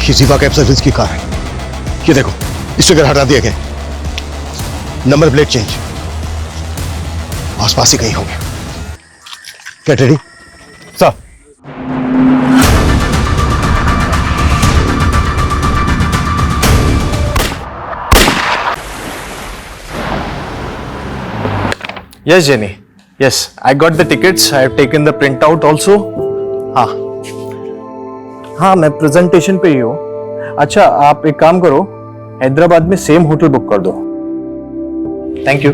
ये जीवा cab service की कार है। ये देखो, स्टिकर हटा दिए गए, नंबर प्लेट चेंज, आसपास ही कहीं होंगे। Get ready sir. Yes, Jenny. Yes, I got the tickets. I have taken the printout also. हाँ मैं प्रेजेंटेशन पे ही हूँ। अच्छा आप एक काम करो, हैदराबाद में सेम होटल बुक कर दो। Thank you.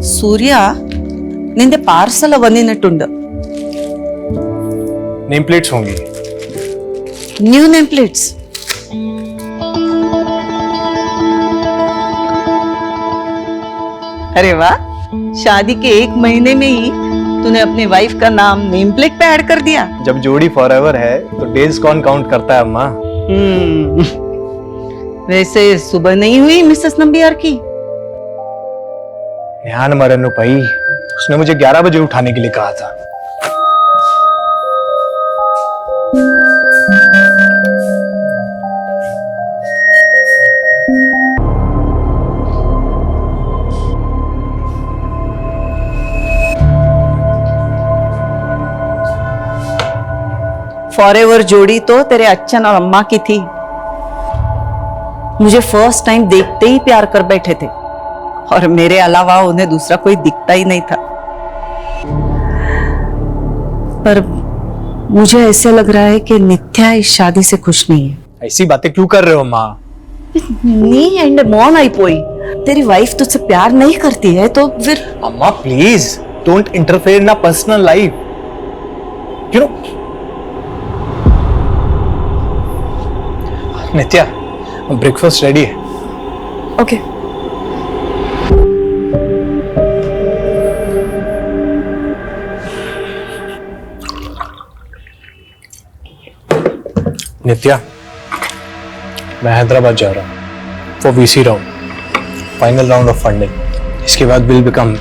सूर्य निंदे पार्सल वन्निनट्टुंड। नेम प्लेट्स होंगी। New name plates. अरे वाह, शादी के 1 महीने में ही तूने अपनी वाइफ का नाम नेम प्लेट पे ऐड कर दिया। जब जोड़ी फॉरएवर है तो डेज कौन काउंट करता है अम्मा। वैसे सुबह नहीं हुई मिसेस नंबियार की? ध्यान मरनु भाई, उसने मुझे 11 बजे उठाने के लिए कहा था। फॉरएवर जोड़ी तो तेरे अच्छन और अम्मा की थी। मुझे फर्स्ट टाइम देखते ही प्यार कर बैठे थे और मेरे अलावा उन्हें दूसरा कोई दिखता ही नहीं था। पर मुझे ऐसे लग रहा है कि नित्या इस शादी से खुश नहीं है। ऐसी बातें क्यों कर रहे हो माँ? नी एंड मॉन आई पोई, तेरी वाइफ तुझसे प्यार नहीं करती है तो फिर? अम्मा please don't interfere in personal life. You know Nitya, breakfast ready है। ओके। नित्या, मैं हैदराबाद जा रहा हूँ for VC round, final round of funding. इसके बाद विल बिकम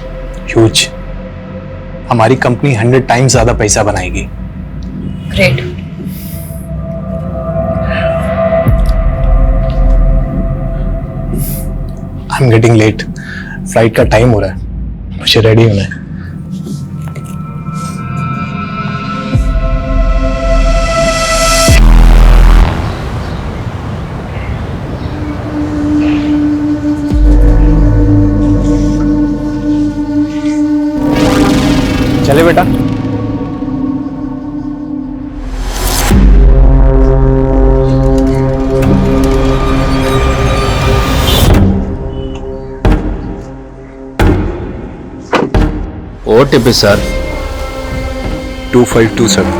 ह्यूज। हमारी कंपनी 100 टाइम्स ज्यादा पैसा बनाएगी। Great. I am getting late, flight का टाइम हो रहा है, मुझे रेडी होना है। चले बेटा। OTP sir 2527।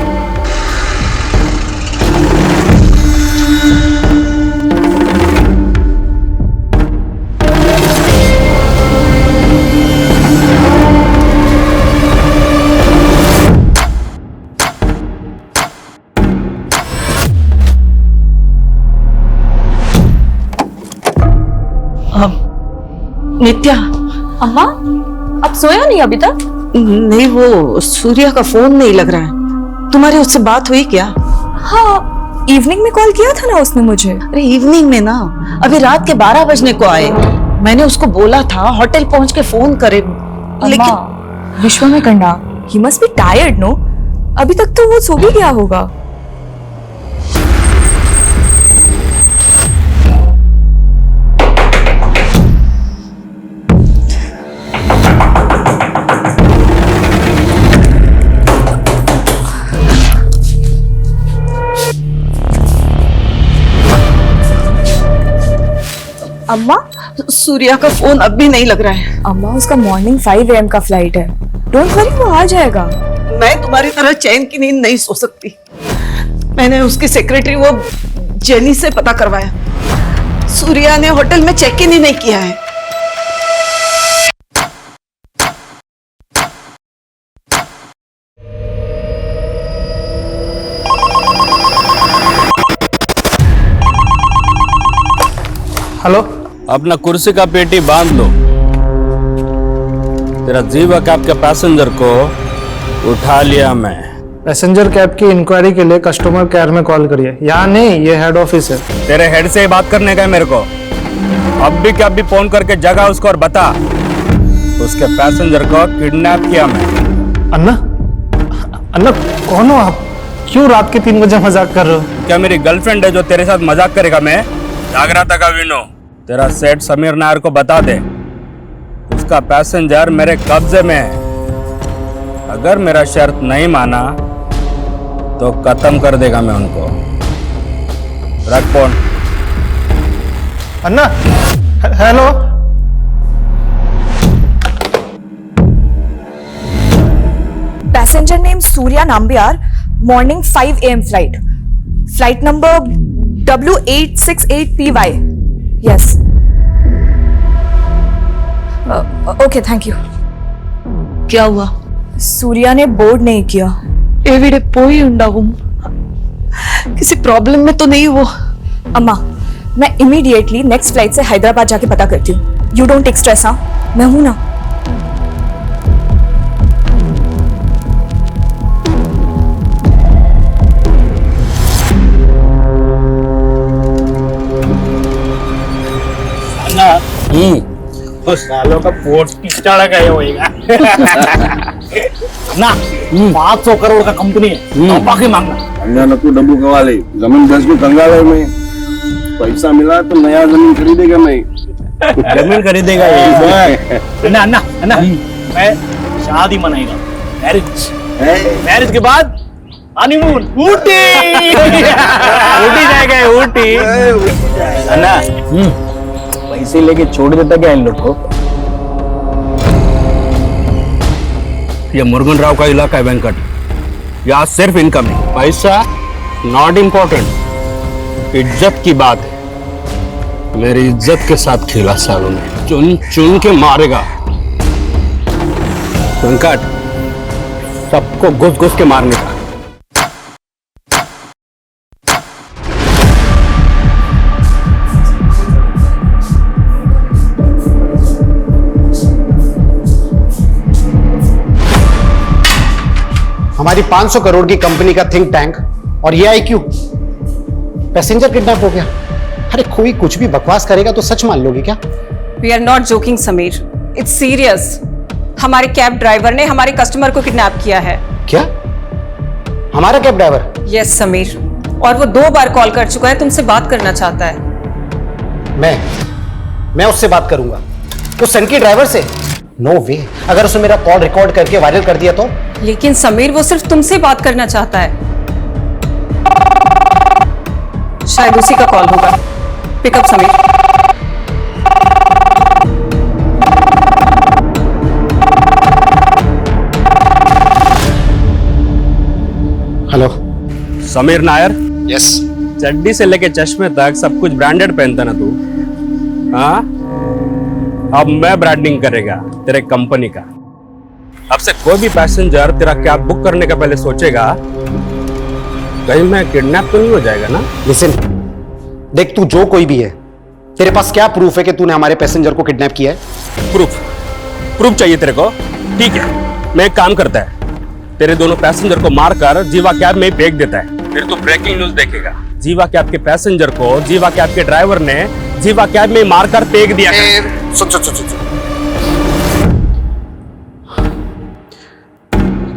नित्या। अम्मा अब सोया नहीं अभी तक? नहीं, वो सूर्या का फोन नहीं लग रहा है। तुम्हारी उससे बात हुई क्या? हाँ, इवनिंग में कॉल किया था ना उसने मुझे। अरे इवनिंग में ना, अभी रात के 12 बजने को आए। मैंने उसको बोला था होटल पहुंच के फोन करे, लेकिन विश्वा में कंडा, he must be tired no. अभी तक तो वो सो भी गया होगा। अम्मा, सूर्या का फोन अब भी नहीं लग रहा है। अम्मा उसका मॉर्निंग 5 AM का फ्लाइट है। डोंट वरी, वो आ जाएगा। मैं तुम्हारी तरह चैन की नींद नहीं सो सकती। मैंने उसकी सेक्रेटरी वो जेनी से पता करवाया। सूर्या ने होटल में चेक इन ही नहीं किया है। हेलो। अपना कुर्सी का पेटी बांध लो। तेरा जीवा कैब के पैसेंजर को उठा लिया मैं। पैसेंजर कैब की इंक्वायरी के लिए कस्टमर केयर में कॉल करिए। यहाँ नहीं, ये हेड ऑफिस है। तेरे हेड से ही बात करने का है मेरे को। अब भी क्या भी फोन करके जगा उसको और बता उसके पैसेंजर को किडनैप किया मैं। अन्ना, अन्ना कौन हो आप? क्यों रात के 3 बजे मजाक कर रहे हो? क्या मेरी गर्लफ्रेंड है जो तेरे साथ मजाक करेगा? मैं जाग रहा था का विनो। तेरा सेठ समीर नायर को बता दे उसका पैसेंजर मेरे कब्जे में है। अगर मेरा शर्त नहीं माना तो खत्म कर देगा मैं उनको। रख phone. Anna, hello. Passenger name Surya Nambiar, morning 5 AM flight, flight number W868PY। Yes, okay, thank you. क्या हुआ? सूर्या ने बोर्ड नहीं किया। एविडे पोई उंडागुम। किसी प्रॉब्लम में तो नहीं वो? अम्मा, मैं इमीडिएटली नेक्स्ट फ्लाइट से हैदराबाद जाके पता करती हूँ। यू डोंट टेक स्ट्रेस, हाँ, मैं हूं ना। सालों का पोर्ट पिस्टाड़ा का होएगा ना। 500 करोड़ का कंपनी है, बाकी मांगना। अन्ना न तू डब्बू कवाले, जमीन बेच के कंगाल में पैसा मिला तो नया जमीन खरीदेगा मैं। जमीन खरीदेगा ये। अन्ना अन्ना अन्ना, मैं शादी मनाएगा, मैरिज के बाद हनीमून ऊटी। ऊटी जाएगा, ऊटी। अन्ना पैसे लेके छोड़ देता क्या इन लोग को? ये मुरुगन राव का इलाका है वेंकट। यहाँ सिर्फ इनकम है, पैसा नॉट इम्पोर्टेंट। इज्जत की बात है। मेरी इज्जत के साथ खेला सालों ने, चुन चुन के मारेगा। वेंकट सबको घुस घुस के मारने का। हमारी 500 करोड़ की कंपनी का थिंक टैंक और ये IQ, पैसेंजर किडनैप हो गया। अरे कोई कुछ भी बकवास करेगा तो सच मान लोगे क्या? We are not joking Sameer, it's serious. हमारे कैब ड्राइवर ने हमारे कस्टमर को किडनैप किया है। क्या? हमारा कैब ड्राइवर? यस समीर, और वो 2 बार कॉल कर चुका है, तुमसे बात करना चाहता है। मैं उससे बात करूंगा, उस सनकी ड्राइवर से? नो वे। अगर उसने मेरा कॉल रिकॉर्ड करके वायरल कर दिया तो? लेकिन समीर वो सिर्फ तुमसे बात करना चाहता है। शायद उसी का कॉल होगा। Pickup Sameer. Hello Sameer Nair. Yes. चड्डी से लेके चश्मे तक सब कुछ ब्रांडेड पहनता ना तू? हाँ, अब मैं ब्रांडिंग करेगा तेरे कंपनी का। अब से कोई भी पैसेंजर तेरा कैब बुक करने का पहले सोचेगा कहीं मैं किडनैप तो नहीं हो जाएगा ना। लिसन, देख तू जो कोई भी है, तेरे पास क्या प्रूफ है कि तूने हमारे पैसेंजर को किडनैप किया है? प्रूफ चाहिए तेरे को? ठीक है, मैं एक काम करता है, तेरे दोनों पैसेंजर को मारकर जीवा कैब में फेंक देता है। फिर तू ब्रेकिंग न्यूज देखेगा। जीवा कैब के पैसेंजर को जीवा कैब के ड्राइवर ने जीवा कैब में मारकर फेंक दिया। सुन।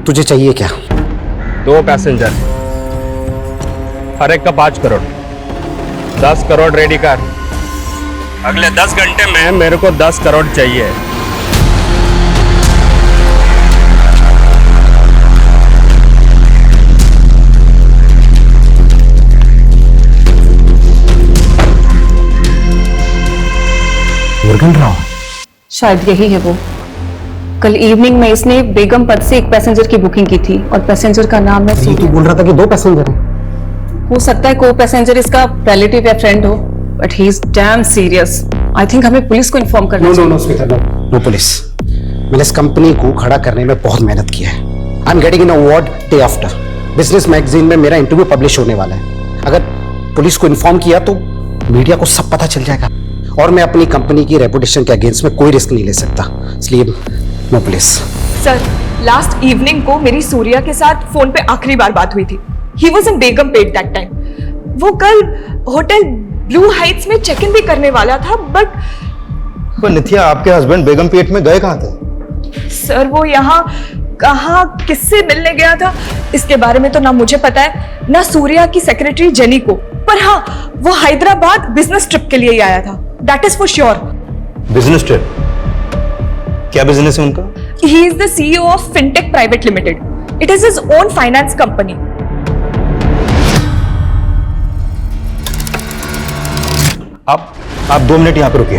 तुझे चाहिए क्या? 2 पैसेंजर, हर एक का 5 करोड़। 10 करोड़ रेडी कर। अगले 10 घंटे में मेरे को 10 करोड़ चाहिए। मुरुगन राव? शायद यही है वो। कल इवनिंग में इसने बेगम पद से एक पैसेंजर की बुकिंग की थी और पैसेंजर का नाम है तू बोल रहा था कि 2 पैसेंजर हैं। हो सकता है को पैसेंजर इसका रिलेटिव या फ्रेंड हो, but he is damn serious. I think हमें पुलिस को इन्फॉर्म करना चाहिए। No Smita, no police. मैंने इस कंपनी को खड़ा करने में बहुत मेहनत की है। आई am getting an award day after. Business magazine में मेरा इंटरव्यू पब्लिश होने वाला है। अगर पुलिस को इन्फॉर्म किया तो मीडिया को सब पता चल जाएगा और मैं अपनी कंपनी की रेपुटेशन के अगेंस्ट में कोई रिस्क नहीं ले सकता, इसलिए no police. Sir last evening को मेरी सूर्या के साथ फोन पे आखिरी बार बात हुई थी. He was in Begumpet that time. वो कल होटल ब्लू हाइट्स में चेक इन भी करने वाला था, बट नित्या, आपके हस्बैंड बेगमपेट में गए कहाँ थे? सर वो यहाँ कहाँ किससे मिलने गया था इसके बारे में तो ना मुझे पता है ना सूर्या की सेक्रेटरी जेनी को, पर हाँ वो हैदराबाद बिजनेस ट्रिप के लिए ही आया था. That is for sure. Business trip? क्या बिजनेस है उनका? He is the CEO of fintech private limited. It is his own finance company. आप 2 मिनट यहां पर रुकिए.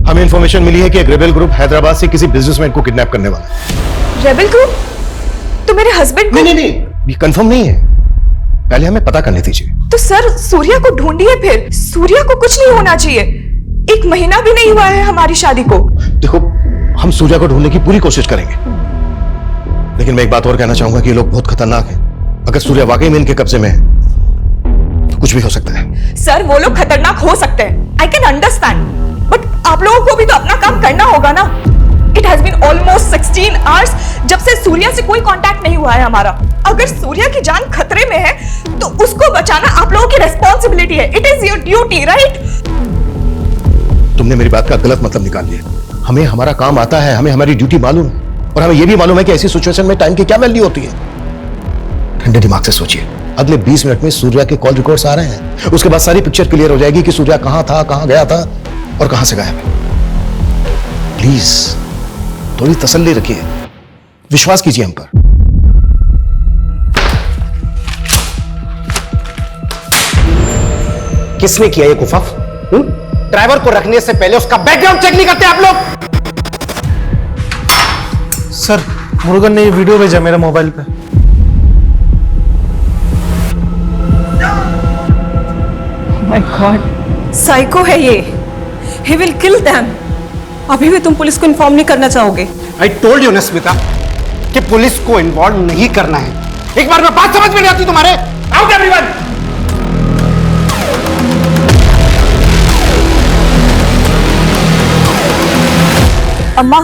हमें इंफॉर्मेशन मिली है कि एक रेबेल ग्रुप हैदराबाद से किसी बिजनेसमैन को किडनैप करने वाला है. Rebel group? तो मेरे हस्बैंड को? नहीं, ये कंफर्म नहीं है. पहले हमें पता करने दीजिए. तो सर सूर्या को ढूंढिए फिर. सूर्या को कुछ नहीं होना चाहिए. 1 महीना भी नहीं हुआ है हमारी शादी को. देखो, हम सूर्या को ढूंढने की पूरी कोशिश करेंगे, लेकिन मैं एक बात और कहना चाहूंगा कि ये लोग बहुत खतरनाक हैं. अगर सूर्या वाकई में इनके कब्जे में है तो कुछ भी हो सकता है. सर वो लोग खतरनाक हो सकते हैं. आई कैन अंडरस्टैंड, बट आप लोगों को भी तो अपना काम करना होगा ना. It has been almost 16 hours जब से सूर्या से कोई कांटेक्ट नहीं हुआ है हमारा. अगर सूर्या की जान खतरे में है तो उसको बचाना आप लोगों की रिस्पॉन्सिबिलिटी है. It is your duty, right? तुमने मेरी बात का गलत मतलब निकाल लिया. हमें हमारा काम आता है, हमें हमारी ड्यूटी मालूम है, और हमें यह भी मालूम है कि ऐसी सिचुएशन में टाइम की क्या वैल्यू होती है. ठंडे दिमाग से सोचिए. अगले 20 मिनट में सूर्या के कॉल रिकॉर्ड्स आ रहे हैं. उसके बाद सारी पिक्चर क्लियर हो जाएगी कि सूर्या कहां था, कहां गया था और कहां से गायब है. प्लीज थोड़ी तसल्ली रखिए. विश्वास कीजिए हम पर. किसने किया ये कुफाफ? ड्राइवर को रखने से पहले उसका बैकग्राउंड चेक नहीं करते आप लोग? सर मुरुगन ने ये वीडियो भेजा मेरे मोबाइल पे. माय गॉड, साइको है ये. He will kill them. अभी भी तुम पुलिस को इन्फॉर्म नहीं करना चाहोगे? आई टोल्ड यू ना स्मिता कि पुलिस को इन्वॉल्व नहीं करना है. एक बार में बात समझ में नहीं आती तुम्हारे. Out everyone. अम्मा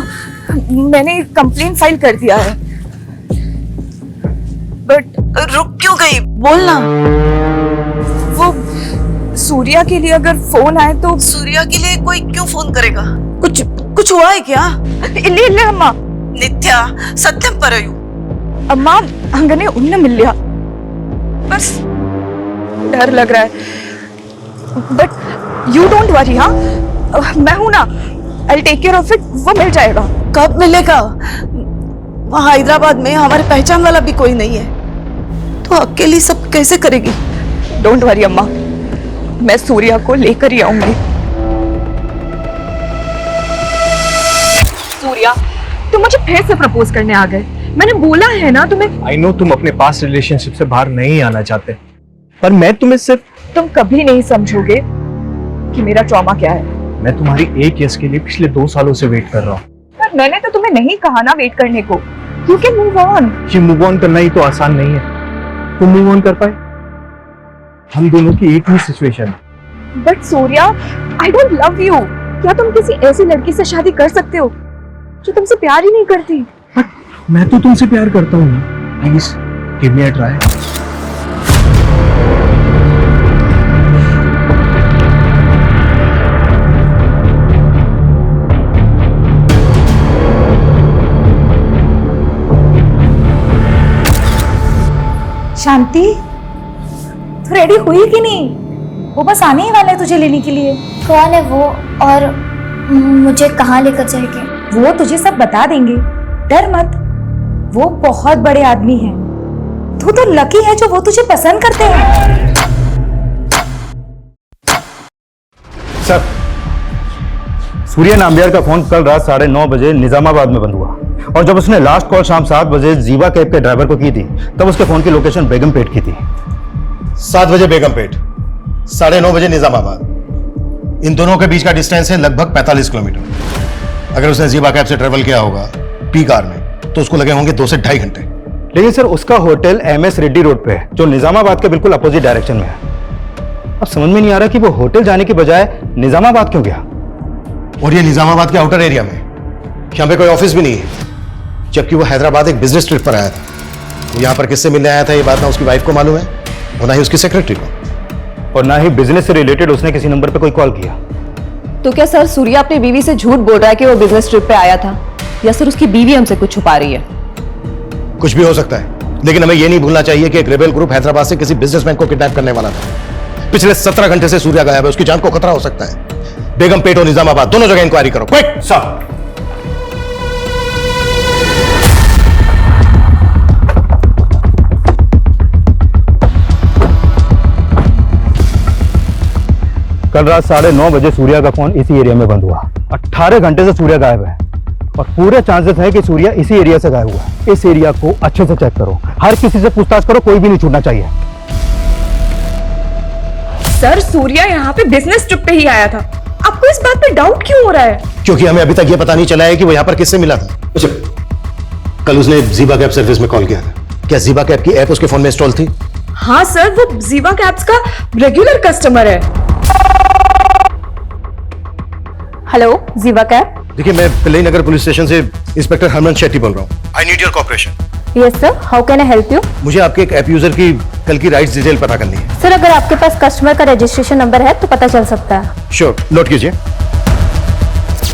मैंने कंप्लेन फाइल कर दिया है, बट रुक क्यों गई? बोलना. वो सूर्या के लिए अगर फोन आए तो. सूर्या के लिए कोई क्यों फोन करेगा? कुछ हुआ है क्या? ಇಲ್ಲ अम्मा. नित्या, सत्यम परयू. अम्मा हंगने उन्हें मिल लिया, बस डर लग रहा है. But you don't worry. हाँ मैं हूं ना. I'll take care of it. वो मिल जाएगा. कब मिलेगा? वहां हैदराबाद में हमारे पहचान वाला भी कोई नहीं है, तो अकेली सब कैसे करेगी? डोंट वरी अम्मा, मैं सूर्या को लेकर ही आऊंगी. सूर्या तुम मुझे फिर से प्रपोज करने आ गए. मैंने बोला है ना तुम्हें. आई नो तुम अपने पास्ट रिलेशनशिप से बाहर नहीं आना चाहते, पर मैं तुम्हें सिर्फ. तुम कभी नहीं समझोगे कि मेरा ट्रॉमा क्या है. मैं तुम्हारी एक केस के लिए पिछले 2 सालों से वेट कर रहा हूँ. पर मैंने तो तुम्हें नहीं कहा ना वेट करने को. You can move on. ये मूव ऑन करना ही तो आसान नहीं है. तुम मूव ऑन कर पाए? हम दोनों की एक ही सिचुएशन है. But Surya I don't love you. क्या तुम किसी ऐसी लड़की से शादी कर सकते हो जो तुमसे प्यार ही नहीं करती? मैं तो तुमसे प्यार करता हूँ. Please give me a try. Shanti, तू रेडी हुई कि नहीं? वो बस आने ही वाला है तुझे लेने के लिए. कौन है वो और मुझे कहाँ लेकर जाएंगे? वो तुझे सब बता देंगे, डर मत. वो बहुत बड़े आदमी हैं. तू तो लकी है जो वो तुझे पसंद करते हैं. सर, सूर्या नाम्बियार का फोन कल रात 9:30 बजे निजामाबाद में बंद हुआ, और जब उसने लास्ट कॉल शाम 7 बजे जीवा कैब के ड्राइवर को की थी तब उसके फोन की लोकेशन बेगमपेट की थी. 7 बजे बेगमपेट, 9:30 बजे निजामाबाद. इन दोनों के बीच का डिस्टेंस है लगभग 45 किलोमीटर. अगर उसने जीवा कैब से ट्रेवल किया होगा पी कार में तो उसको लगे होंगे 2 से 2.5 घंटे. लेकिन सर उसका होटल MS रेड्डी रोड पे है जो निजामाबाद के बिल्कुल अपोजिट डायरेक्शन में है. अब समझ में नहीं आ रहा कि वो होटल जाने की बजाय निजामाबाद क्यों गया. और ये निजामाबाद के आउटर एरिया में, यहाँ पे कोई ऑफिस भी नहीं है, जबकि वो हैदराबाद एक बिजनेस ट्रिप पर आया था। वो यहाँ पर किससे मिलने आया था ये बात ना उसकी वाइफ को मालूम है और ना ही उसकी सेक्रेटरी को, और ना ही बिजनेस से रिलेटेड उसने किसी नंबर पे कोई कॉल किया। तो क्या सर सूर्या अपनी बीवी से झूठ बोल रहा है कि वो बिजनेस ट्रिप पे आया था, या सर उसकी बीवी हमसे कुछ छुपा रही है? कुछ भी हो सकता है, लेकिन हमें यह नहीं भूलना चाहिए कि एक रेबेल ग्रुप हैदराबाद से किसी बिजनेसमैन को किडनैप करने वाला था। पिछले 17 घंटे से सूर्या गायब है, उसकी जान को खतरा हो सकता है। बेगमपेट और निजामाबाद दोनों जगह इंक्वायरी करो, क्विक। सर, कल रात 9:30 बजे सूर्या का फोन इसी एरिया में बंद हुआ। 18 घंटे से सूर्या गायब है और पूरे चांसेस है कि सूर्या इसी एरिया से गायब हुआ है। इस एरिया को अच्छे से चेक करो, हर किसी से पूछताछ करो, कोई भी नहीं छूटना चाहिए। सर सूर्या यहाँ पे बिजनेस ट्रिप पे ही आया था, आपको इस बात पे डाउट क्यों हो रहा है? क्योंकि हमें अभी तक यह पता नहीं चला है कि वो यहाँ पर किससे मिला था। अच्छा, कल उसने जीवा कैब सर्विस में कॉल किया था, क्या जीवा कैब की ऐप उसके फोन में इंस्टॉल थी? हाँ सर, वो जीवा कैब्स का रेगुलर कस्टमर है। हेलो जीवा कैब। देखिए, मैं पिल्लई नगर पुलिस स्टेशन से इंस्पेक्टर हरमन शेट्टी बोल रहा हूँ। I need your cooperation. Yes sir, how can I help you? मुझे आपके एक ऐप यूजर की कल की राइड्स डिटेल पता करनी है। सर अगर आपके पास कस्टमर का रजिस्ट्रेशन नंबर है तो पता चल सकता है। श्योर, नोट कीजिए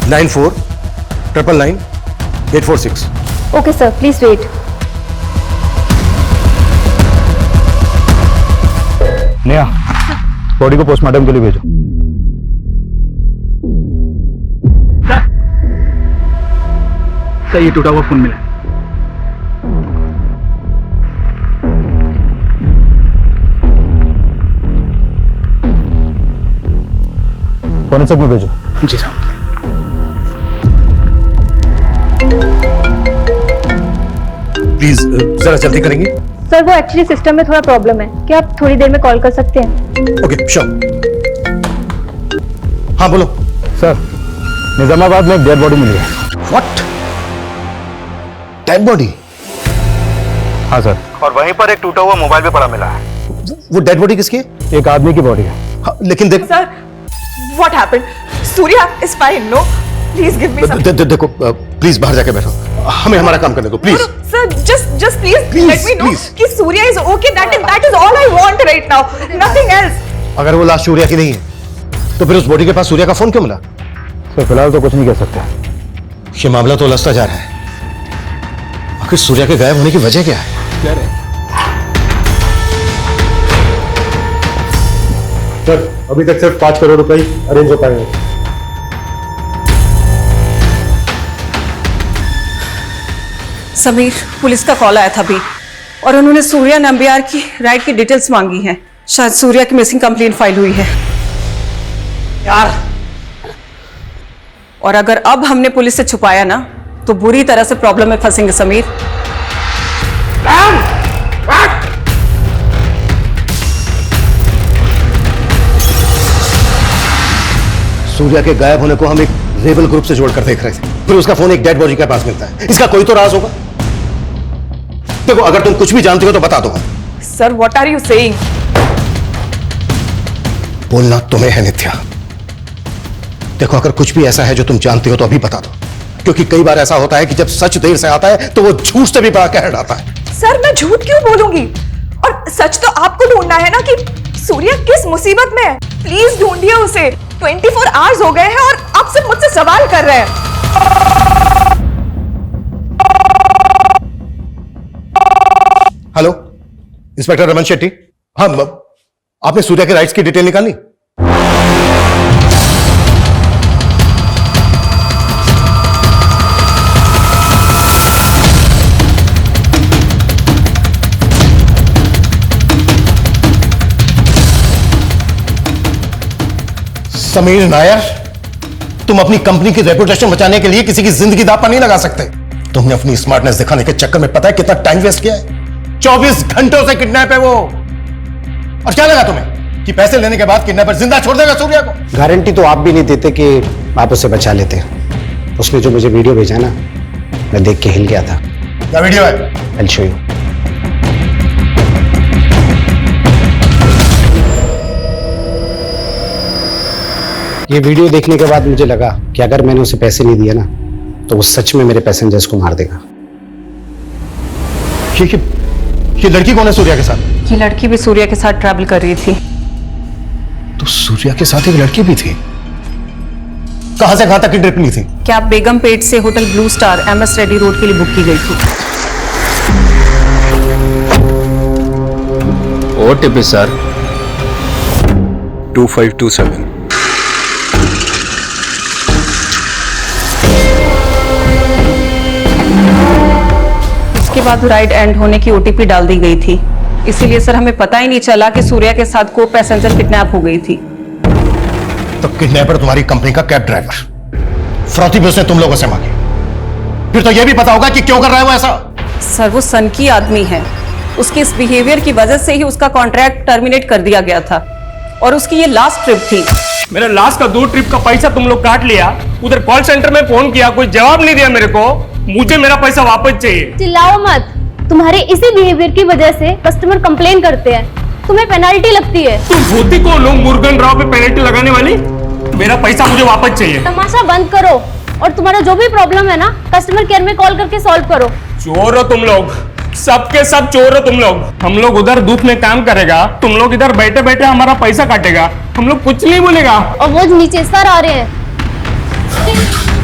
94999846। Okay sir, please wait. Neha, body को पोस्टमार्टम के लिए भेजो। सर ये टूटा हुआ फोन मिला। फोरेंसिक में भेजो। जी साहब। प्लीज जरा जल्दी करेंगे? सर वो एक्चुअली सिस्टम में थोड़ा प्रॉब्लम है, क्या आप थोड़ी देर में कॉल कर सकते हैं? Okay sure. हाँ बोलो। सर, निजामाबाद में एक डेड बॉडी मिली है। व्हाट? Dead body? हाँ सर, और वहीं पर एक टूटा हुआ मोबाइल भी पड़ा मिला है। वो डेड बॉडी किसकी है? एक आदमी की बॉडी है। हाँ, लेकिन देख sir, what happened? Surya is fine, no? Please give me some. देखो प्लीज बाहर जाके बैठो, हमें हमारा काम करने दो please. Sir just please let me know कि Surya is okay. That is all I want right now. Nothing else. अगर वो लाश सूर्या की नहीं है तो फिर उस बॉडी के पास सूर्या का फोन क्यों मिला? सर फिलहाल तो कुछ नहीं कह सकते। ये मामला तो उलझता जा रहा है। आखिर सूर्या के गायब होने की वजह क्या है? सर अभी तक सिर्फ 5 करोड़ रुपए अरेंज हो पाए हैं। समीर, पुलिस का कॉल आया था अभी और उन्होंने सूर्या नंबियार की राइड की डिटेल्स मांगी हैं। शायद सूर्या की मिसिंग कंप्लेंट फाइल हुई है यार। और अगर अब हमने पुलिस से छुपाया ना तो बुरी तरह से प्रॉब्लम में फंसेंगे समीर। सूर्या के गायब होने को हम एक रेबल ग्रुप से जोड़कर देख रहे थे, फिर उसका फोन एक डेड बॉडी के पास मिलता है। इसका कोई तो राज होगा। देखो, अगर तुम कुछ भी जानती हो तो बता दो। Sir what are you saying? बोलना तुम्हें है नित्या। देखो, अगर कुछ भी ऐसा है जो तुम जानती हो तो अभी बता दो, क्योंकि कई बार ऐसा होता है कि जब सच देर से आता है तो वो झूठ से भी बड़ा कहर आता है। सर मैं झूठ क्यों बोलूंगी? और सच तो आपको ढूंढना है ना कि सूर्या किस मुसीबत में है। प्लीज ढूंढिए उसे। 24 आवर्स हो गए हैं और आप सिर्फ मुझसे सवाल कर रहे हैं। Hello, inspector Raman Shetty. हाँ, आपने सूर्या के राइट्स की डिटेल निकाली? समीर नायर, तुम अपनी कंपनी की रेपुटेशन बचाने के लिए किसी की जिंदगी दांव पर नहीं लगा सकते। तुमने अपनी स्मार्टनेस दिखाने के चक्कर में पता है कितना टाइम वेस्ट किया है? 24 घंटों से किडनैप है वो। और क्या लगा तुम्हें कि पैसे लेने के बाद किडनैपर जिंदा छोड़ देगा सूर्या को? गारंटी तो आप भी नहीं देते कि आप उसे बचा लेते। उसने जो मुझे वीडियो भेजा ना, मैं देख के हिल गया था। क्या वीडियो है? I'll show you. ये वीडियो देखने के बाद मुझे लगा कि अगर मैंने उसे पैसे नहीं दिए ना तो वो सच में मेरे पैसेंजर्स को मार देगा। ये लड़की कौन है सूर्या के साथ? ये लड़की भी सूर्या के साथ ट्रैवल कर रही थी। तो सूर्या के साथ एक लड़की भी थी? कहां से कहां तक की ट्रिप ली थी? कैब बेगमपेट से hotel blue star MS Reddy road के लिए बुक की गई थी। OTP sir 2527। इसके बाद राइड एंड होने की OTP डाल दी गई थी, इसीलिए सर हमें पता ही नहीं चला कि सूर्या के साथ को पैसेंजर किडनैप हो गई थी। तो किडनैपर तुम्हारी कंपनी का कैब ड्राइवर, फ्रॉती भी उसने तुम लोगों से मांगी। फिर तो यह भी पता होगा कि क्यों कर रहा है वो ऐसा। सर वो सन की आदमी है, उसके इस बिहेवियर की वजह से ही उसका कॉन्ट्रैक्ट टर्मिनेट कर दिया गया था और उसकी ये लास्ट ट्रिप थी। मेरे लास्ट का 2 ट्रिप का पैसा तुम लोग काट लिया, उधर कॉल सेंटर में फोन किया, कोई जवाब नहीं दिया मेरे को। मुझे मेरा पैसा वापस चाहिए। चिल्लाओ मत, तुम्हारे इसी बिहेवियर की वजह से कस्टमर कंप्लेन करते हैं, तुम्हें पेनल्टी लगती है। तुम भूती कौन हो मुर्गन राव पे पेनल्टी लगाने वाली? मेरा पैसा मुझे वापस चाहिए। तमाशा बंद करो और तुम्हारा जो भी प्रॉब्लम है ना कस्टमर केयर में कॉल करके सॉल्व करो। चोर हो तुम लोग, सबके सब चोर हो तुम लोग। हम लोग उधर धूप में काम करेगा, तुम लोग इधर बैठे बैठे हमारा पैसा काटेगा, हम लोग कुछ नहीं बोलेगा। और वो नीचे सर आ रहे हैं।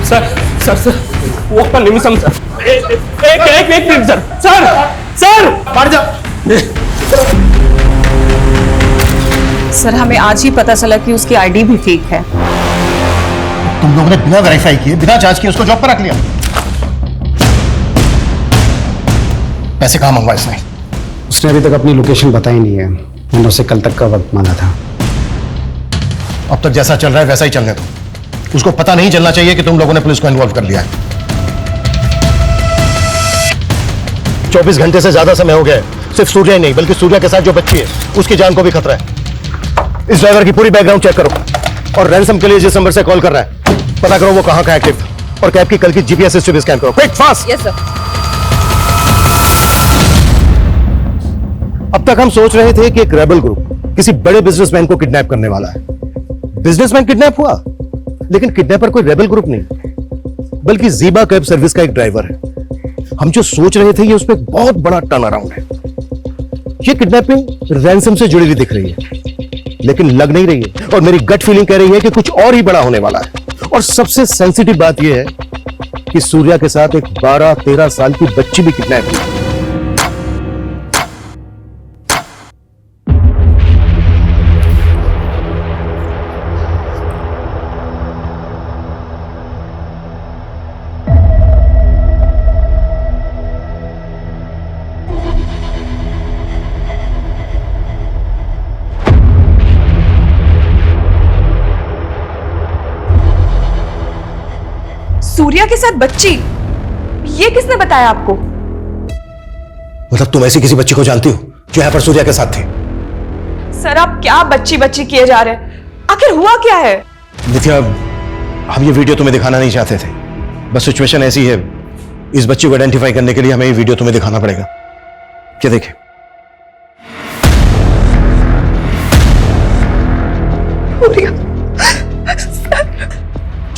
सर सर सर वो का निमिषम सर, एक मिनट सर, सर मर जा। सर हमें आज ही पता चला कि उसकी ID भी फेक है। तुम लोगों ने बिना वेरीफाई किए, बिना जांच किए उसको जॉब पर रख लिया। पैसे कहां मंगवाए इसने? उसने अभी तक अपनी लोकेशन बताई नहीं है, मैंने उसे कल तक का वक्त मांगा था। अब तक जैसा चल रहा है वैसा ही चलने दो, उसको पता नहीं चलना चाहिए कि तुम लोगों ने पुलिस को इन्वॉल्व कर लिया है। 24 घंटे से ज्यादा समय हो गया है, सिर्फ सूर्या ही नहीं बल्कि सूर्या के साथ जो बच्ची है उसकी जान को भी खतरा है। इस ड्राइवर की पूरी बैकग्राउंड चेक करो और रैंसम के लिए जिस नंबर से कॉल कर रहा है पता करो वो कहां का एक्टिव था और कैब की कल की GPS हिस्ट्री भी स्कैन करो। Quick fast. Yes sir. अब तक हम सोच रहे थे कि एक रेबल ग्रुप किसी बड़े बिजनेसमैन को किडनैप करने वाला है। बिजनेसमैन किडनैप हुआ, लेकिन किडनैपर कोई रेबल ग्रुप नहीं बल्कि ज़ीबा कैब सर्विस का एक ड्राइवर है। हम जो सोच रहे थे ये उसमें बहुत बड़ा टर्न अराउंड है। ये किडनैपिंग रैंसम से जुड़ी हुई दिख रही है लेकिन लग नहीं रही है और मेरी गट फीलिंग कह रही है कि कुछ और ही बड़ा होने वाला है। और सबसे सेंसिटिव बात यह है कि सूर्या के साथ एक 12-13 साल की बच्ची भी किडनैप हुई। सूर्या के साथ बच्ची, ये किसने बताया आपको? मतलब तुम ऐसी किसी बच्ची को जानती हो जो यहां पर सूर्या के साथ थी? सर आप क्या बच्ची बच्ची किए जा रहे हैं? आखिर हुआ क्या है? नित्या, हम ये वीडियो तुम्हें दिखाना नहीं चाहते थे, बस सिचुएशन ऐसी है, इस बच्ची को आइडेंटिफाई करने के लिए हमें ये वीडियो तुम्हें दिखाना पड़ेगा। क्या देखे?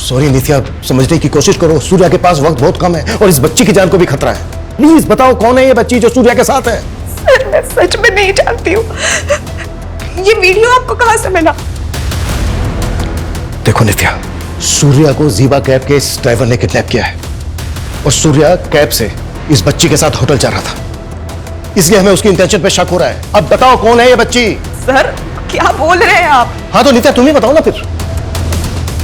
सॉरी नित्या, समझने की कोशिश करो, सूर्या के पास वक्त बहुत कम है और इस बच्ची की जान को भी खतरा है। प्लीज बताओ कौन है ये बच्ची जो सूर्या के साथ है? सर मैं सच में नहीं जानती हूँ। ये वीडियो आपको कहां से मिला? देखो नित्या, सूर्या को ज़ीबा कैब के इस ड्राइवर ने किडनैप किया है और सूर्या कैब से इस बच्ची के साथ होटल जा रहा था, इसलिए हमें उसकी इंटेंशन पे शक हो रहा है। अब बताओ कौन है ये बच्ची? सर क्या बोल रहे हैं आप? हाँ तो नित्या तुम ही बताओ ना, फिर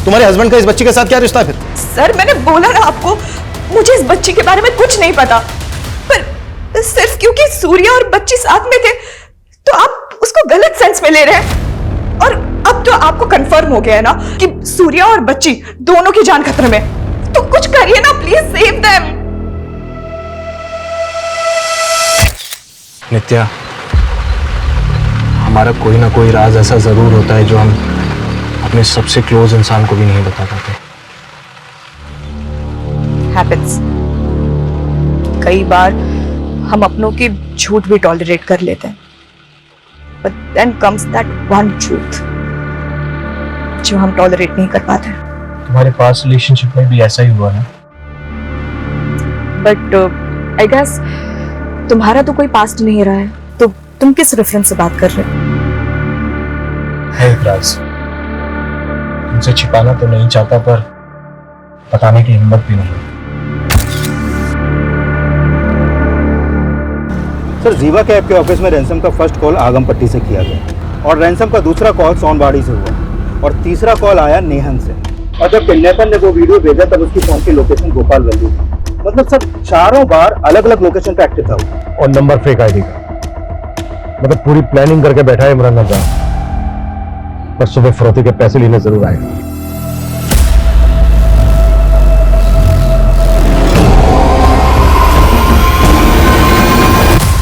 तुम्हारे हस्बैंड का इस बच्ची के साथ क्या रिश्ता है फिर? सर मैंने बोला ना आपको, मुझे इस बच्ची के बारे में कुछ नहीं पता, पर सिर्फ क्योंकि सूर्या और बच्ची साथ में थे तो आप उसको गलत सेंस में ले रहे हैं। और अब तो आपको कंफर्म हो गया है ना कि सूर्या और बच्ची दोनों की जान खतरे में, तो कुछ करिए ना, प्लीज सेव देम। नित्या, हमारा कोई ना कोई राज ऐसा जरूर होता है जो हम अपने सबसे क्लोज इंसान को भी नहीं बता पाते। हैपेंस। कई बार हम अपनों की झूठ भी टॉलरेट कर लेते हैं, but then comes that one truth जो हम टॉलरेट नहीं कर पाते। तुम्हारे पास रिलेशनशिप में भी ऐसा ही हुआ ना? बट आई गेस तुम्हारा तो कोई पास्ट नहीं रहा है, तो तुम किस रेफरेंस से बात कर रहे हो? है एक राज, तुमसे छिपाना तो नहीं चाहता पर बताने की हिम्मत भी नहीं। सर, जीवा कैब के ऑफिस में रैंसम का फर्स्ट कॉल आगमपट्टी से किया गया और रैंसम का दूसरा कॉल सोनबाड़ी से हुआ और तीसरा कॉल आया नेहन से। और जब किडनैपर ने वो वीडियो भेजा तब उसकी फोन की लोकेशन गोपाल वैली थी। मतलब सर, चारों बार अलग अलग लोकेशन पे एक्टिव था वो। और नंबर फेक आईडी का। मतलब पूरी प्लानिंग करके बैठा है इमरान नंदा, पर सुबह फरोती के पैसे लेने जरूर आएगा।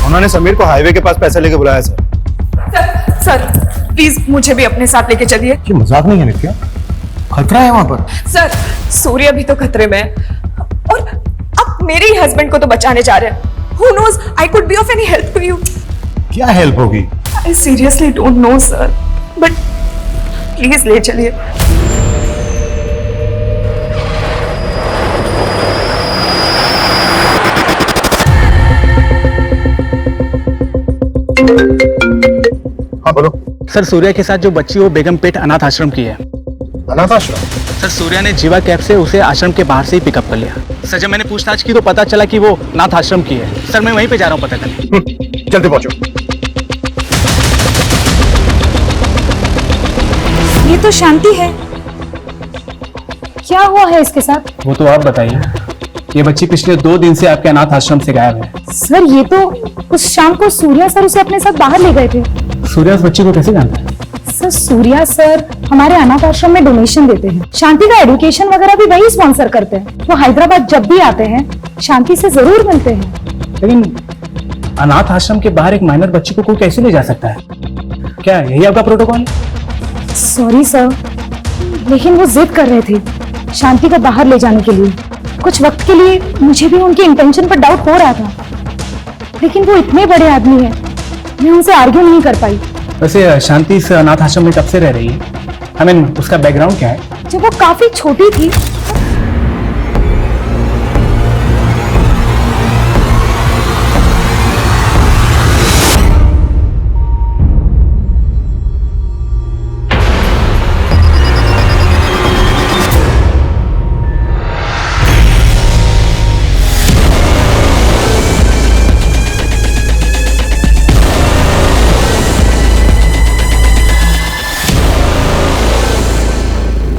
उन्होंने समीर को हाईवे के पास पैसे लेके बुलाया सर। सर प्लीज मुझे भी अपने साथ लेके चलिए। ये मजाक नहीं है नित्या, खतरा है वहां पर। सर सूर्य भी तो खतरे में है और आप मेरे ही हस्बैंड को तो बचाने जा रहे हैं। Who knows, I could be of any help to you. क्या हेल्प होगी? I seriously don't know, sir. But please ले चलिए। हाँ बोलो। सर, सूर्या के साथ जो बच्ची वो बेगमपेट अनाथ आश्रम की है। अनाथ आश्रम? सर, सूर्या ने जीवा कैब से उसे आश्रम के बाहर से ही पिकअप कर लिया। सर, जब मैंने पूछताछ की तो पता चला कि वो अनाथ आश्रम की है। सर, मैं वहीं पे जा रहा हूँ पता करने। जल्दी पहुंचो। ये तो शांति है, क्या हुआ है इसके साथ? वो तो आप बताइए। ये बच्ची पिछले 2 दिन से आपके अनाथ आश्रम से गायब है। सर, ये तो उस शाम को सूर्या सर उसे अपने साथ बाहर ले गए थे। सूर्या उस बच्ची को कैसे जानता है? सर, सूर्या सर हमारे अनाथ आश्रम में डोनेशन देते हैं। शांति का एजुकेशन वगैरह भी वही स्पॉन्सर करते हैं। वो हैदराबाद जब भी आते हैं शांति से जरूर मिलते हैं। लेकिन अनाथ आश्रम के बाहर एक माइनर बच्ची को कोई कैसे ले जा सकता है? क्या यही आपका प्रोटोकॉल है? सॉरी सर, लेकिन वो जिद कर रहे थे शांति को बाहर ले जाने के लिए। कुछ वक्त के लिए मुझे भी उनकी इंटेंशन पर डाउट हो रहा था, लेकिन वो इतने बड़े आदमी हैं, मैं उनसे आर्ग्यू नहीं कर पाई। वैसे शांति इस अनाथ आश्रम में कब से रह रही है? I mean, उसका बैकग्राउंड क्या है? जब वो काफी छोटी थी।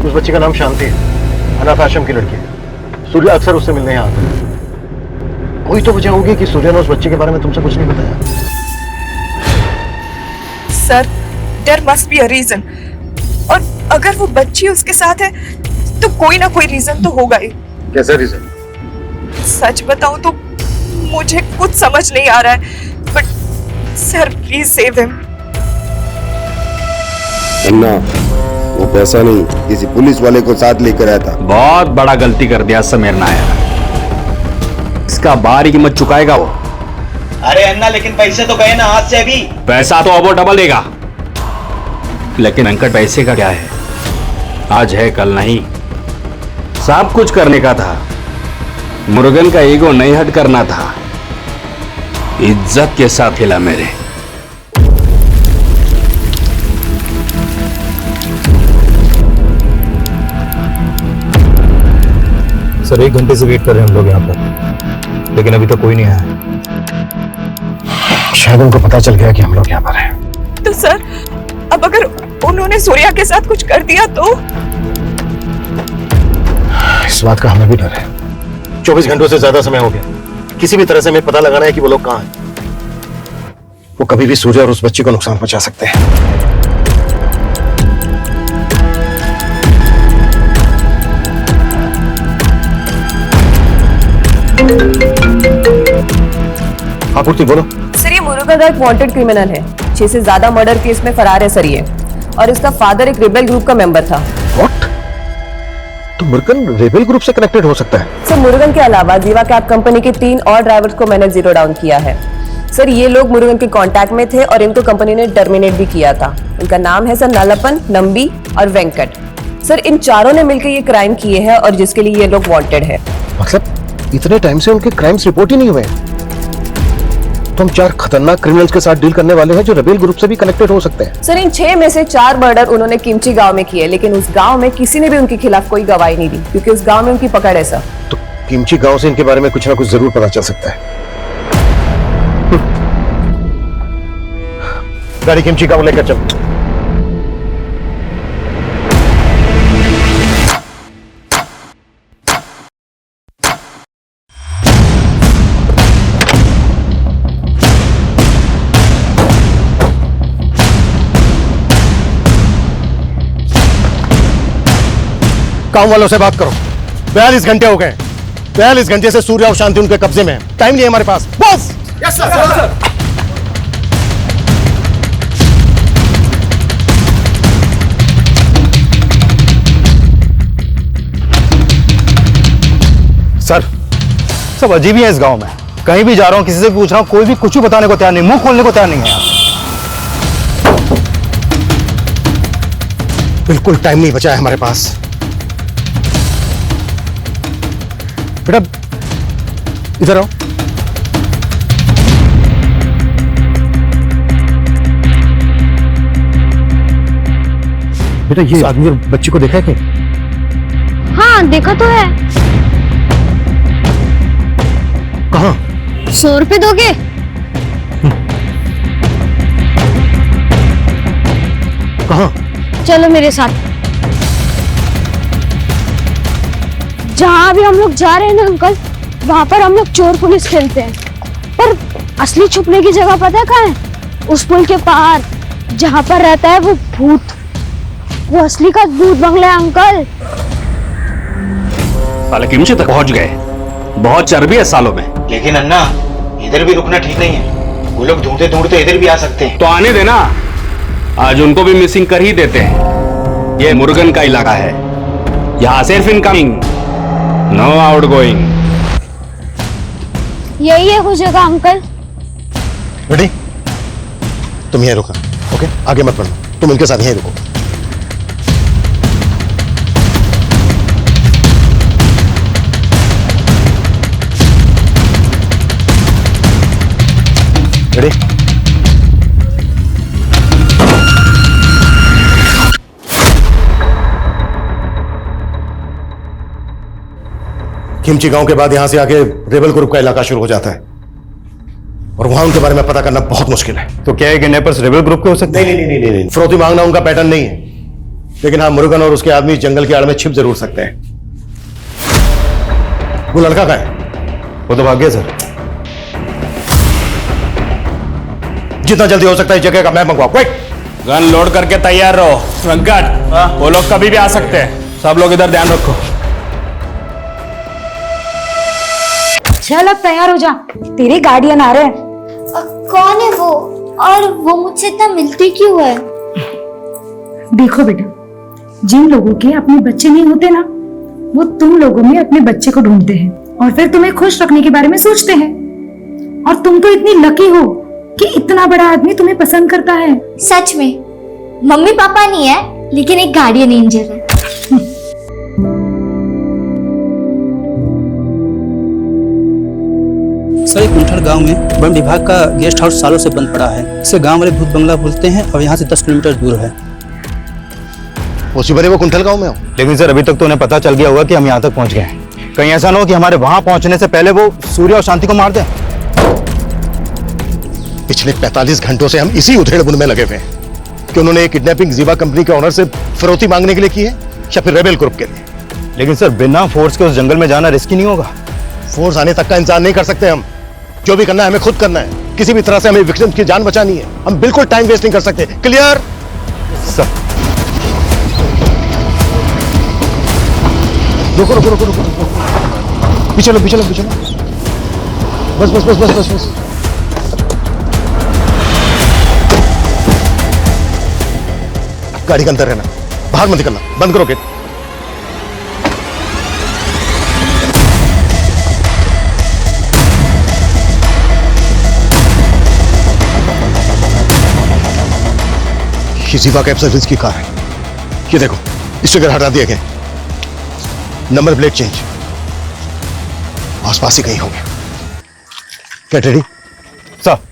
उस बच्ची का नाम शांति है, अनाथ आश्रम की लड़की है। सूर्य अक्सर उससे मिलने यहाँ आता है। कोई तो वजह होगी कि सूर्य ने उस बच्चे के बारे में तुमसे कुछ नहीं बताया। Sir, there must be a reason, और अगर वो बच्ची उसके साथ है तो कोई ना कोई रीजन तो होगा ही। कैसा रीजन? सच बताऊं तो मुझे कुछ समझ नहीं आ रहा है, but sir please save him. अन्ना, वो पैसा नहीं, किसी पुलिस वाले को साथ लेकर आया था। बहुत बड़ा गलती कर दिया समीर नायर। इसका बाहरी कीमत चुकाएगा वो। अरे अन्ना, लेकिन पैसे तो गए ना हाथ से अभी। पैसा तो अब वो डबल देगा, लेकिन अंकट पैसे का क्या है? आज है कल नहीं। सब कुछ करने का था, मुर्गन का ईगो नहीं हट करना था। इज्जत के साथ हिला मेरे। सर, 1 घंटे से वेट कर रहे हैं हम लोग यहाँ पर, लेकिन अभी तक कोई नहीं आया। शायद उनको पता चल गया कि हम लोग यहाँ पर हैं। तो सर, अब अगर उन्होंने सूर्या के साथ कुछ कर दिया तो? इस बात का हमें भी डर है। 24 घंटों से ज्यादा समय हो गया। किसी भी तरह से हमें पता लगाना है कि वो लोग कहाँ हैं। वो कभी भी सूर्य और उस बच्ची को नुकसान पहुंचा सकते हैं। हाँ पूर्ति बोलो। सर, ये मुरुगन एक वांटेड क्रिमिनल है। 6 से ज्यादा मर्डर केस में फरार है सर ये, और इसका फादर एक रेबेल ग्रुप का मेंबर था। व्हाट? तो मुरुगन रेबेल ग्रुप से कनेक्टेड हो सकता है? सर, मुरुगन के अलावा जीवा कैब कंपनी के 3 और ड्राइवर्स को मैंने जीरो डाउन किया है। सर, ये लोग मुरुगन के कांटेक्ट में थे और इनको कंपनी ने टर्मिनेट भी किया था। इनका नाम है सर नलपन, नंबी और वेंकट। सर इन चारों ने मिलकर ये क्राइम किए हैं और जिसके लिए ये लोग वांटेड है। मतलब इतने टाइम से उनके क्राइम्स रिपोर्ट ही नहीं हुए हैं। तो हम 4 खतरनाक क्रिमिनल्स के साथ डील करने वाले हैं जो रेबेल ग्रुप से भी कनेक्टेड हो सकते हैं। सर इन 6 में से 4 मर्डर उन्होंने किमची गांव में किए, लेकिन उस गांव में किसी ने भी उनके खिलाफ कोई गवाही नहीं दी क्योंकि उस गांव में उनकी पकड़ है सर। तो किमची गांव से इनके बारे में कुछ ना कुछ जरूर पता चल सकता है। गाड़ी किमची गांव लेकर चल। गांव वालों से बात करो। 42 घंटे हो गए। 42 घंटे से सूर्य और शांति उनके कब्जे में है। टाइम नहीं है हमारे पास। बस। Yes sir. सर सब अजीब ही है इस गांव में। कहीं भी जा रहा हूं, किसी से पूछ रहा हूं, कोई भी कुछ भी बताने को तैयार नहीं, मुंह खोलने को तैयार नहीं है यार। बिल्कुल टाइम नहीं बचा है हमारे पास। बेटा इधर आओ। बेटा ये आदमी और बच्ची को देखा है क्या? हाँ देखा तो है। कहाँ? 100 रुपए दोगे? कहाँ? चलो मेरे साथ। जहाँ भी हम लोग जा रहे हैं ना अंकल, वहाँ पर हम लोग चोर पुलिस खेलते हैं, पर असली छुपने की जगह पता है कहाँ है? उस पुल के पार जहाँ पर रहता है वो भूत, वो असली का भूत बंगला है अंकल। साले किमची तक पहुंच गए। बहुत चर्बी है सालों में। लेकिन अन्ना इधर भी रुकना ठीक नहीं है। वो लोग ढूंढते ढूंढते इधर भी आ सकते हैं। तो आने देना, आज उनको भी मिसिंग कर ही देते हैं। ये मुर्गन का इलाका है, यहाँ सिर्फ इनकमिंग, नो आउटगोइंग। यही है वो जगह अंकल। बेटी तुम यहीं रुको, ओके? आगे मत बढ़ो, तुम इनके साथ यहीं रुको। रेडी? किमची गांव के बाद यहां से आके रेबल ग्रुप का इलाका शुरू हो जाता है और वहां उनके बारे में पता करना बहुत मुश्किल है। तो क्या है कि नेपर्स रेबल ग्रुप के हो सकते हैं? नहीं। फिरौती मांगना उनका पैटर्न नहीं है, लेकिन हाँ मुरुगन और उसके आदमी जंगल की आड़ में छिप जरूर सकते हैं। वो लड़का कहाँ है? वो तो भाग गया सर। जितना जल्दी हो सकता है जगह का मैप मंगवाओ। क्विक। गन लोड करके तैयार रहो। वेंकट, वो लोग कभी भी आ सकते हैं। सब लोग इधर ध्यान रखो। चल अब तैयार हो जा, तेरे गार्डियन आ रहे हैं। कौन है वो और वो मुझसे इतना मिलती क्यों है? देखो बेटा, जिन लोगों के अपने बच्चे नहीं होते ना, वो तुम लोगों में अपने बच्चे को ढूंढते हैं और फिर तुम्हें खुश रखने के बारे में सोचते हैं। और तुम तो इतनी लकी हो कि इतना बड़ा आदमी तुम्हें पसंद करता है। सच में मम्मी पापा नहीं है, लेकिन एक गार्डियन एंजल है। सर एक कुंठल गांव में वन विभाग का गेस्ट हाउस सालों से बंद पड़ा है। इसे गांव वाले भूत बंगला बोलते हैं और यहाँ से 10 किलोमीटर दूर है। उसी बने वो कुंठल गांव में हो। लेकिन सर अभी तक तो उन्हें पता चल गया होगा कि हम यहाँ तक पहुँच गए हैं। कहीं ऐसा ना हो कि हमारे वहां पहुंचने से पहले वो सूर्य और शांति को मार दें। पिछले 45 घंटों से हम इसी उधेड़-बुन में लगे हुए हैं कि उन्होंने किडनैपिंग जीवा कंपनी के ऑनर से फिरौती मांगने के लिए की है या फिर रेबेल ग्रुप के लिए। लेकिन सर बिना फोर्स के उस जंगल में जाना रिस्की नहीं होगा? फोर्स आने तक का इंतजार नहीं कर सकते हम। जो भी करना है हमें खुद करना है। किसी भी तरह से हमें विक्टिम की जान बचानी है। हम बिल्कुल टाइम वेस्ट नहीं कर सकते। क्लियर? सर रुको रुको रुको रुको, पीछे लो पीछे लो पीछे लो। बस बस बस बस बस बस। गाड़ी के अंदर रहना, बाहर मत निकलना। बंद करो गेट। ये जीवा कैब सर्विस की कार है। ये देखो स्टिकर हटा दिए गए, नंबर प्लेट चेंज, आसपास ही कहीं होंगे। Get ready sir.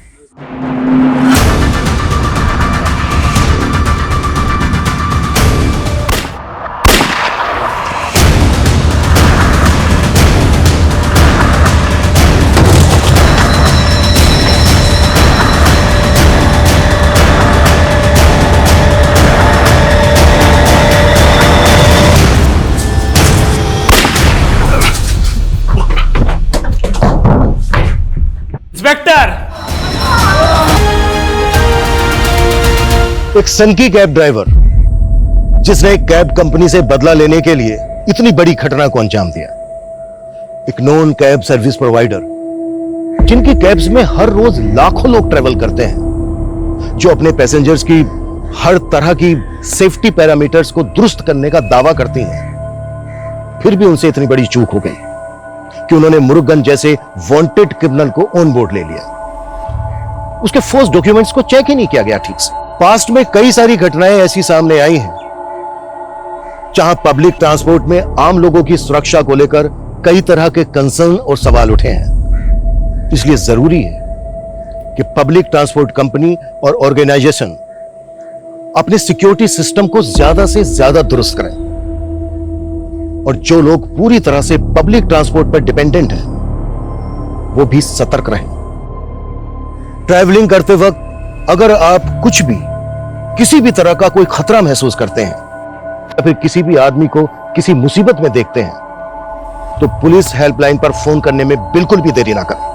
इंस्पेक्टर, एक सनकी कैब ड्राइवर जिसने एक कैब कंपनी से बदला लेने के लिए इतनी बड़ी घटना को अंजाम दिया। एक नॉन कैब सर्विस प्रोवाइडर जिनकी कैब्स में हर रोज लाखों लोग ट्रेवल करते हैं, जो अपने पैसेंजर्स की हर तरह की सेफ्टी पैरामीटर्स को दुरुस्त करने का दावा करती हैं, फिर भी उनसे इतनी बड़ी चूक हो गई कि उन्होंने मुरुगन जैसे वांटेड क्रिमिनल को ऑन बोर्ड ले लिया। उसके फोर्स डॉक्यूमेंट्स को चेक ही नहीं किया गया ठीक से। पास्ट में कई सारी घटनाएं ऐसी सामने आई हैं जहां पब्लिक ट्रांसपोर्ट में आम लोगों की सुरक्षा को लेकर कई तरह के कंसर्न और सवाल उठे हैं। इसलिए जरूरी है कि पब्लिक ट्रांसपोर्ट कंपनी और ऑर्गेनाइजेशन अपने सिक्योरिटी सिस्टम को ज्यादा से ज्यादा दुरुस्त करें और जो लोग पूरी तरह से पब्लिक ट्रांसपोर्ट पर डिपेंडेंट हैं वो भी सतर्क रहें। ट्रैवलिंग करते वक्त अगर आप कुछ भी किसी भी तरह का कोई खतरा महसूस करते हैं या फिर किसी भी आदमी को किसी मुसीबत में देखते हैं तो पुलिस हेल्पलाइन पर फोन करने में बिल्कुल भी देरी ना करें।